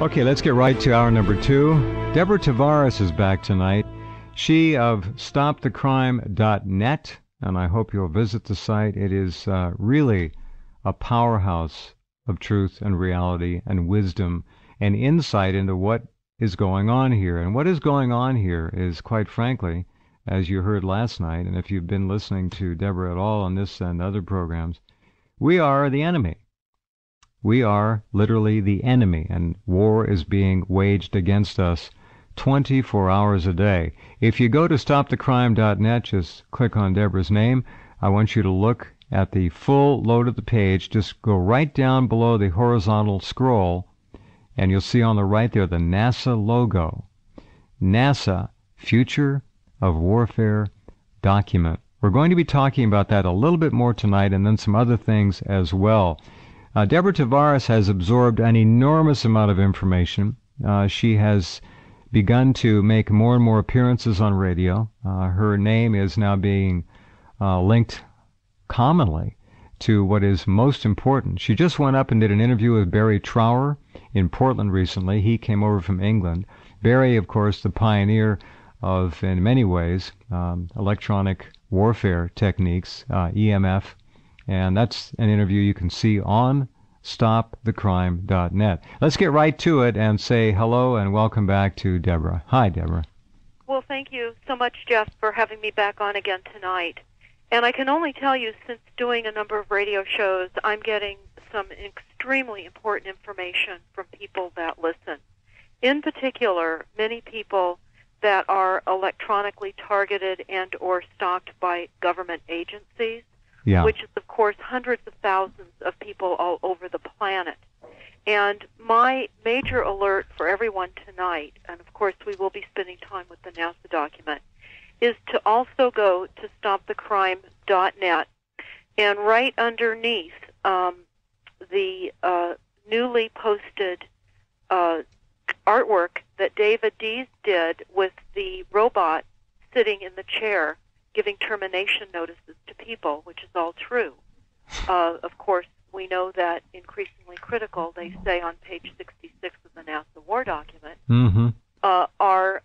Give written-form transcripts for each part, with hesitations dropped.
Okay, let's get right to hour number 2. Deborah Tavares is back tonight. She of StopTheCrime.net, and I hope you'll visit the site. It is really a powerhouse of truth and reality and wisdom and insight into what is going on here. And what is going on here is, quite frankly, as you heard last night, and if you've been listening to Deborah at all on this and other programs, we are the enemy. We are literally the enemy, and war is being waged against us 24 hours a day. If you go to StopTheCrime.net, just click on Deborah's name. I want you to look at the full load of the page. Just go right down below the horizontal scroll, and you'll see on the right there the NASA logo. NASA, Future of Warfare document. We're going to be talking about that a little bit more tonight, and then some other things as well. Deborah Tavares has absorbed an enormous amount of information. She has begun to make more and more appearances on radio. Her name is now being linked commonly to what is most important. She just went up and did an interview with Barry Trower in Portland recently. He came over from England. Barry, of course, the pioneer of, in many ways, electronic warfare techniques, EMF. And that's an interview you can see on StopTheCrime.net. Let's get right to it and say hello and welcome back to Deborah. Hi, Deborah. Well, thank you so much, Jeff, for having me back on again tonight. And I can only tell you, since doing a number of radio shows, I'm getting some extremely important information from people that listen. In particular, many people that are electronically targeted and or stalked by government agencies. Yeah. Which is, of course, hundreds of thousands of people all over the planet. And my major alert for everyone tonight, and of course we will be spending time with the NASA document, is to also go to StopTheCrime.net, and right underneath the newly posted artwork that David Dees did with the robot sitting in the chair giving termination notices to people, which is all true. Of course, we know that increasingly critical, they say on page 66 of the NASA war document, are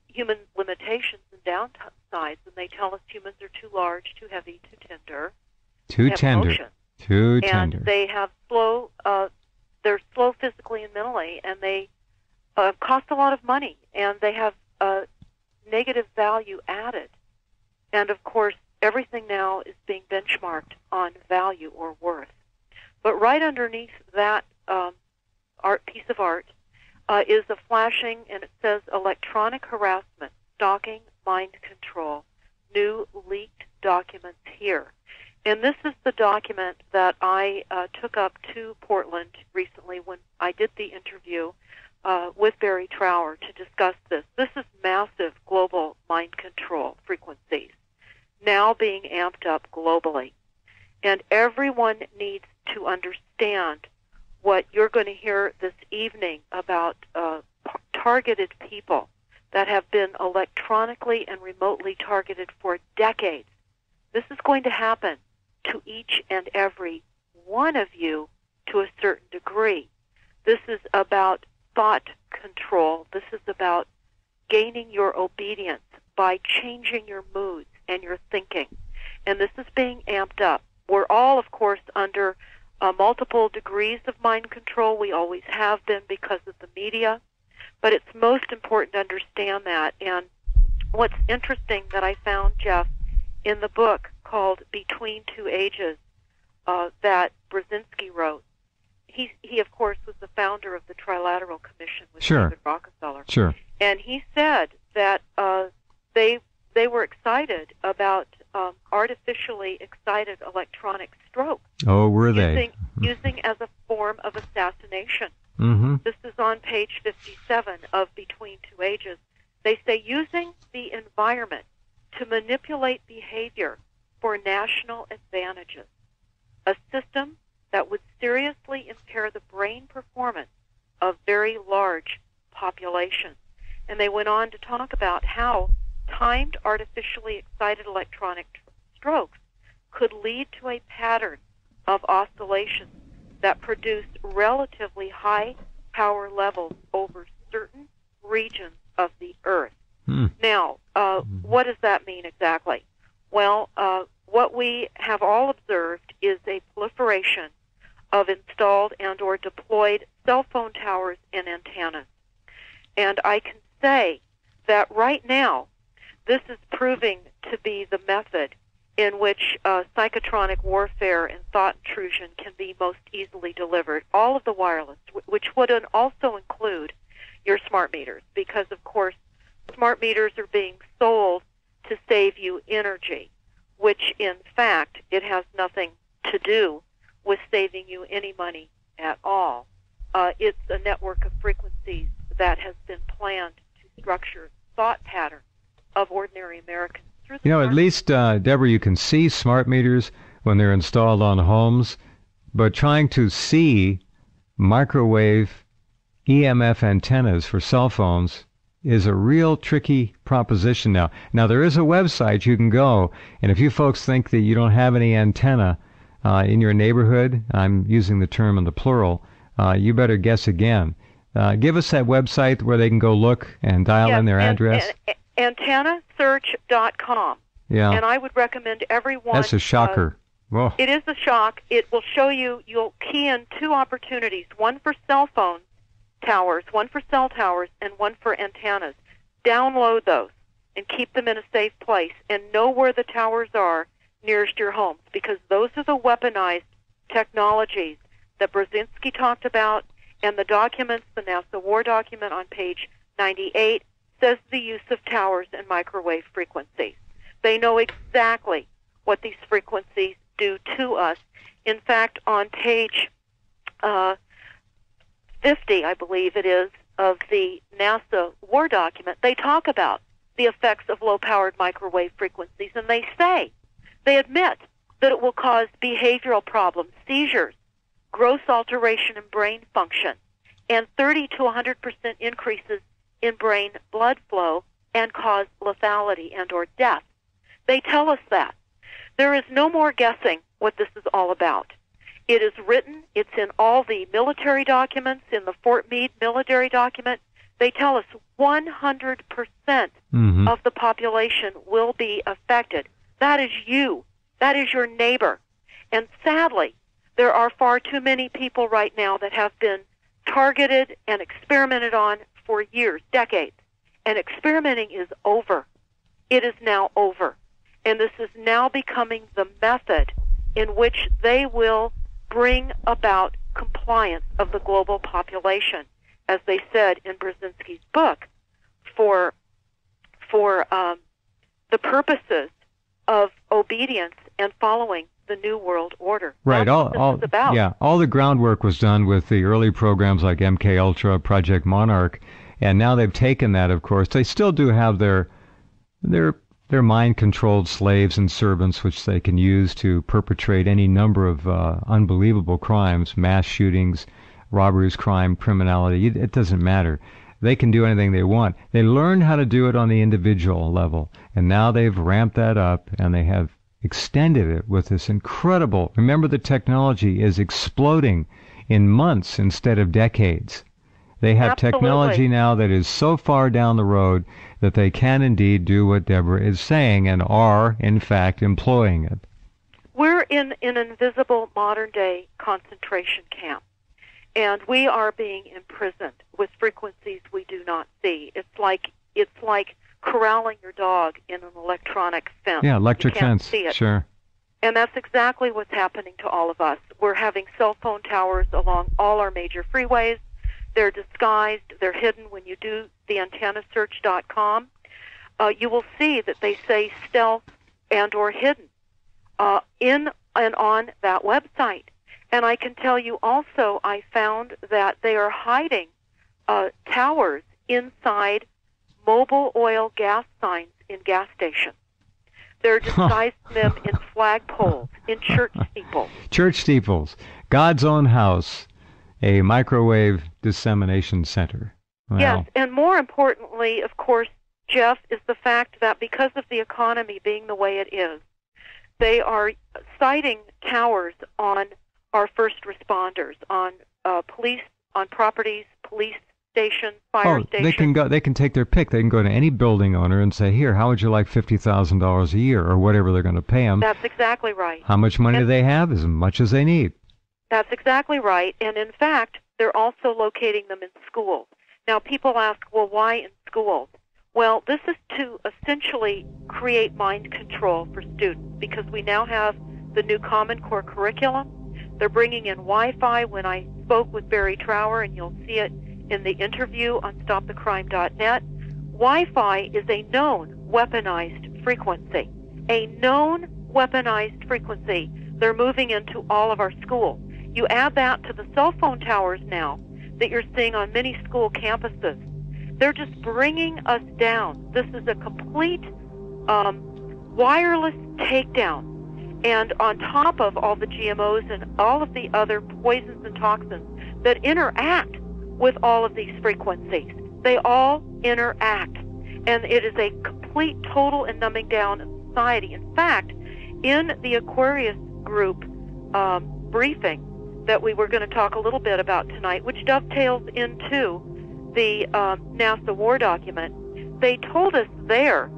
human limitations and downsides, and they tell us humans are too large, too heavy, too tender. Too tender. And they have they're slow physically and mentally, and they cost a lot of money, and they have negative value added. And, of course, everything now is being benchmarked on value or worth. But right underneath that piece of art is a flashing, and it says electronic harassment, stalking, mind control, new leaked documents here. And this is the document that I took up to Portland recently when I did the interview with Barry Trower to discuss this. This is massive global mind control frequencies now being amped up globally. And everyone needs to understand what you're going to hear this evening about targeted people that have been electronically and remotely targeted for decades. This is going to happen to each and every one of you to a certain degree. This is about thought control. This is about gaining your obedience by changing your moods and your thinking. And this is being amped up. We're all, of course, under multiple degrees of mind control. We always have been because of the media. But it's most important to understand that. And what's interesting that I found, Jeff, in the book called Between Two Ages that Brzezinski wrote, he of course, was the founder of the Trilateral Commission with David Rockefeller. Sure. And he said that they were excited about artificially excited electronic stroke. Oh, were they? Using as a form of assassination. Mm-hmm. This is on page 57 of Between Two Ages. They say using the environment to manipulate behavior for national advantages, a system that would seriously impair the brain performance of very large populations. And they went on to talk about how timed artificially excited electronic strokes could lead to a pattern of oscillations that produce relatively high power levels over certain regions of the Earth. Now, what does that mean exactly? Well, what we have all observed is a proliferation of installed and or deployed cell phone towers and antennas. And I can say that right now, this is proving to be the method in which psychotronic warfare and thought intrusion can be most easily delivered. All of the wireless, which would also include your smart meters, because, of course, smart meters are being sold to save you energy, which, in fact, it has nothing to do with saving you any money at all. It's a network of frequencies that has been planned to structure thought patterns of ordinary Americans. At least, Deborah, you can see smart meters when they're installed on homes, but trying to see microwave EMF antennas for cell phones is a real tricky proposition now. Now, there is a website you can go, and if you folks think that you don't have any antenna in your neighborhood, I'm using the term in the plural, you better guess again. Give us that website where they can go look and dial in their address. Antennasearch.com. Yeah. And I would recommend everyone... That's a shocker. Whoa. It is a shock. It will show you, you'll key in two opportunities, one for cell phone towers, one for cell towers, and one for antennas. Download those and keep them in a safe place and know where the towers are nearest your homes, because those are the weaponized technologies that Brzezinski talked about, and the documents, the NASA war document on page 98, says the use of towers and microwave frequencies. They know exactly what these frequencies do to us. In fact, on page 50, I believe it is, of the NASA war document, they talk about the effects of low-powered microwave frequencies, and they admit that it will cause behavioral problems, seizures, gross alteration in brain function, and 30 to 100% increases in brain blood flow, and cause lethality and or death. They tell us that. There is no more guessing what this is all about. It is written, it's in all the military documents, in the Fort Meade military document. They tell us 100% of the population will be affected. That is you. That is your neighbor. And sadly, there are far too many people right now that have been targeted and experimented on for years, decades. And experimenting is over. It is now over. And this is now becoming the method in which they will bring about compliance of the global population, as they said in Brzezinski's book, for the purposes of obedience and following the New World Order. Right. That's what this is about. Yeah. All the groundwork was done with the early programs like MK Ultra, Project Monarch, and now they've taken that. Of course, they still do have their mind-controlled slaves and servants, which they can use to perpetrate any number of unbelievable crimes, mass shootings, robberies, crime, criminality. It doesn't matter. They can do anything they want. They learned how to do it on the individual level, and now they've ramped that up, and they have extended it with this incredible... Remember, the technology is exploding in months instead of decades. They have technology now that is so far down the road that they can indeed do what Deborah is saying and are, in fact, employing it. We're in an invisible modern-day concentration camp, and we are being imprisoned with frequencies we do not see. It's like corralling your dog in an electronic fence. Yeah, electric you can't fence. See it. Sure. And that's exactly what's happening to all of us. We're having cell phone towers along all our major freeways. They're disguised. They're hidden. When you do the antennasearch.com, you will see that they say stealth and or hidden in and on that website. And I can tell you also, I found that they are hiding towers inside mobile oil gas signs in gas stations. They're disguising them in flagpoles, in church steeples. Church steeples. God's own house. A microwave dissemination center. Well, yes, and more importantly, of course, Jeff, is the fact that because of the economy being the way it is, they are siting towers on our first responders, on police, on properties, police stations, fire stations. They can take their pick. They can go to any building owner and say, here, how would you like $50,000 a year, or whatever they're going to pay them. That's exactly right. How much money do they have? As much as they need. That's exactly right. And in fact, they're also locating them in schools. Now, people ask, well, why in schools? Well, this is to essentially create mind control for students, because we now have the new Common Core curriculum. They're bringing in Wi-Fi. When I spoke with Barry Trower, and you'll see it in the interview on StopTheCrime.net, Wi-Fi is a known weaponized frequency. A known weaponized frequency. They're moving into all of our schools. You add that to the cell phone towers now that you're seeing on many school campuses. They're just bringing us down. This is a complete wireless takedown. And on top of all the GMOs and all of the other poisons and toxins that interact with all of these frequencies, they all interact. And it is a complete, total, and numbing down of society. In fact, in the Aquarius group briefing that we were going to talk a little bit about tonight, which dovetails into the NASA war document, they told us there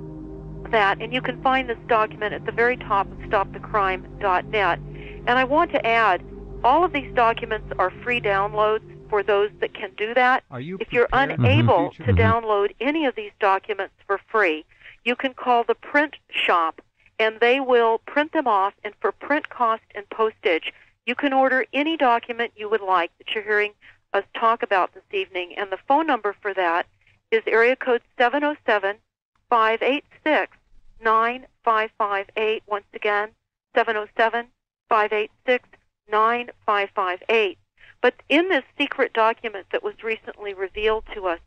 that, and you can find this document at the very top of StopTheCrime.net, and I want to add, all of these documents are free downloads for those that can do that. If you're unable to download any of these documents for free, you can call the print shop, and they will print them off, and for print cost and postage, you can order any document you would like that you're hearing us talk about this evening, and the phone number for that is area code 707-586-9558. Once again, 707-586-9558. But in this secret document that was recently revealed to us,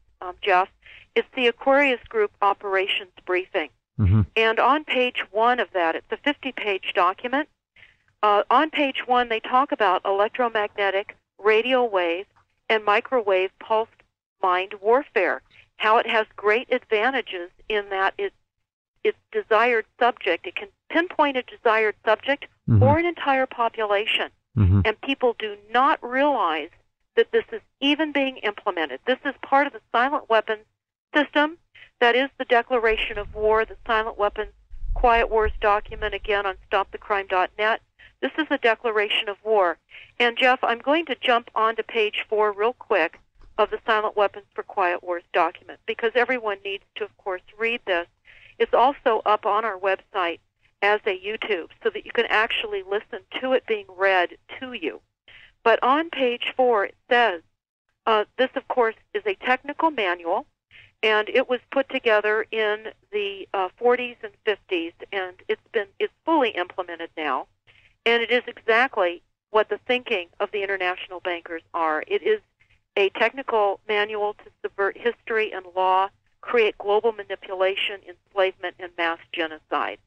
Jeff, is the Aquarius Group Operations Briefing. Mm-hmm. And on page 1 of that, it's a 50-page document. On page 1, they talk about electromagnetic, radio wave, and microwave pulsed mind warfare, how it has great advantages in that its desired subject, it can pinpoint a desired subject or an entire population. Mm-hmm. And people do not realize that this is even being implemented. This is part of the silent weapons system. That is the declaration of war, the silent weapons quiet wars document, again on StopTheCrime.net. This is a declaration of war. And, Jeff, I'm going to jump onto page 4 real quick of the Silent Weapons for Quiet Wars document, because everyone needs to, of course, read this. It's also up on our website as a YouTube so that you can actually listen to it being read to you. But on page 4, it says, this, of course, is a technical manual, and it was put together in the 40s and 50s, and it's fully implemented now. And it is exactly what the thinking of the international bankers are. It is a technical manual to subvert history and law, create global manipulation, enslavement, and mass genocide.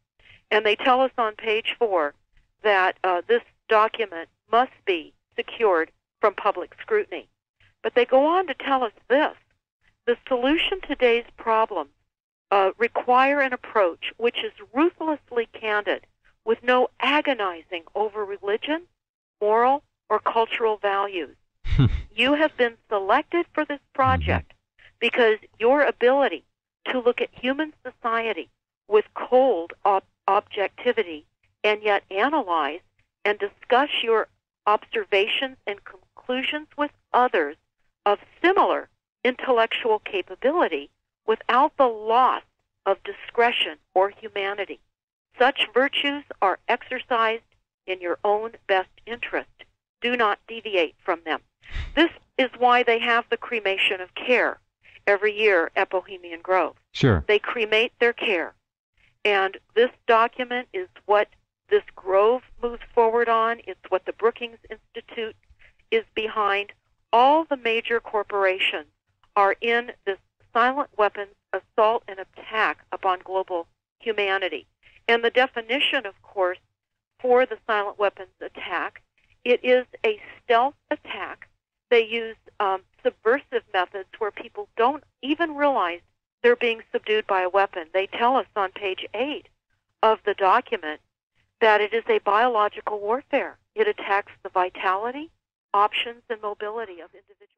And they tell us on page 4 that this document must be secured from public scrutiny. But they go on to tell us this: the solution to today's problems require an approach which is ruthlessly candid, with no agonizing over religion, moral, or cultural values. You have been selected for this project because your ability to look at human society with cold objectivity and yet analyze and discuss your observations and conclusions with others of similar intellectual capability without the loss of discretion or humanity. Such virtues are exercised in your own best interest. Do not deviate from them. This is why they have the cremation of care every year at Bohemian Grove. Sure. They cremate their care. And this document is what this Grove moves forward on. It's what the Brookings Institute is behind. All the major corporations are in this silent weapons assault and attack upon global humanity. And the definition, of course, for the silent weapons attack, it is a stealth attack. They use subversive methods where people don't even realize they're being subdued by a weapon. They tell us on page 8 of the document that it is a biological warfare. It attacks the vitality, options, and mobility of individuals.